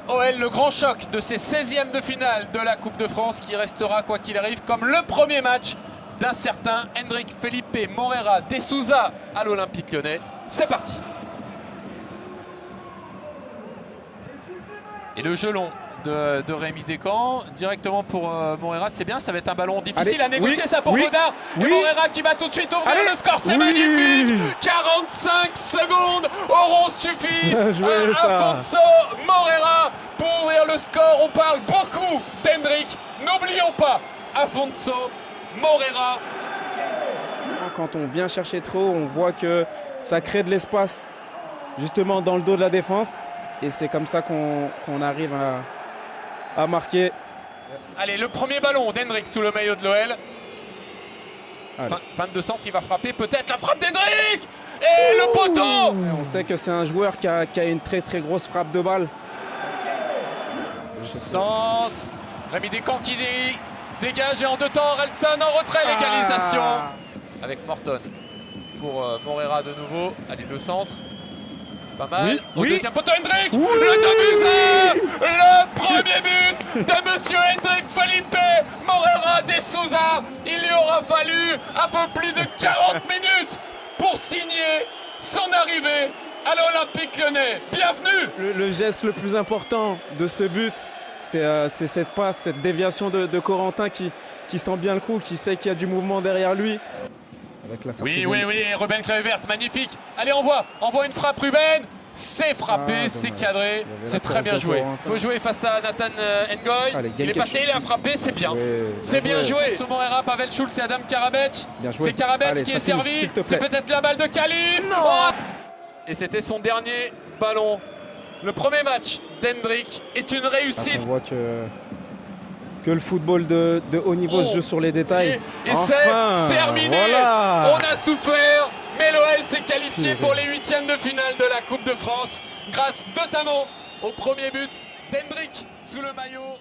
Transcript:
OL, le grand choc de ces 16e de finale de la Coupe de France qui restera, quoi qu'il arrive, comme le premier match d'un certain Hendrick Felipe Moreira de Souza à l'Olympique Lyonnais. C'est parti. Et le jeu long de Rémi Descamps, directement pour Moreira, c'est bien, ça va être un ballon difficile à négocier, ça pour Godard. Et Moreira qui va tout de suite ouvrir le score, c'est magnifique. 45 secondes auront suffi à Afonso Moreira pour ouvrir le score. On parle beaucoup d'Hendrick, n'oublions pas Afonso Moreira. Quand on vient chercher trop, on voit que ça crée de l'espace justement dans le dos de la défense. Et c'est comme ça qu'on arrive à marquer. Allez, le premier ballon d'Hendrick sous le maillot de l'OL. Fin de centre, il va frapper. Peut-être la frappe d'Hendrick. Et le poteau. On sait que c'est un joueur qui a une très très grosse frappe de balle. Centre. Rémi Descamps qui dégage et en deux temps, Relson en retrait, l'égalisation. Avec Morton pour Moreira de nouveau. Allez, le centre. Pas mal. Au deuxième poteau, Hendrick. Le 2-1. Le premier but de monsieur Hendrick Felipe Moreira de Souza. Il lui aura fallu un peu plus de 40 minutes pour signer son arrivée à l'Olympique Lyonnais. Bienvenue. Le geste le plus important de ce but, c'est cette passe, cette déviation de Corentin qui sent bien le coup, qui sait qu'il y a du mouvement derrière lui. Avec la oui, Ruben Kluivert, magnifique. Allez, envoie une frappe, Ruben. C'est frappé, c'est cadré, c'est très bien joué. Il faut jouer face à Nathan Ngoy. Allez, il est passé, il a frappé, c'est bien. C'est bien joué. Moreira, Pavel Schulz et Adam Karabec. C'est Karabec qui est servi. C'est peut-être la balle de Khalif. Et c'était son dernier ballon. Le premier match d'Hendrick est une réussite. On voit que le football de haut niveau se joue sur les détails. Et c'est terminé. Voilà. On a souffert, mais l'OL s'est qualifié pour les 8e de finale de la Coupe de France grâce notamment au premier but d'Hendrick sous le maillot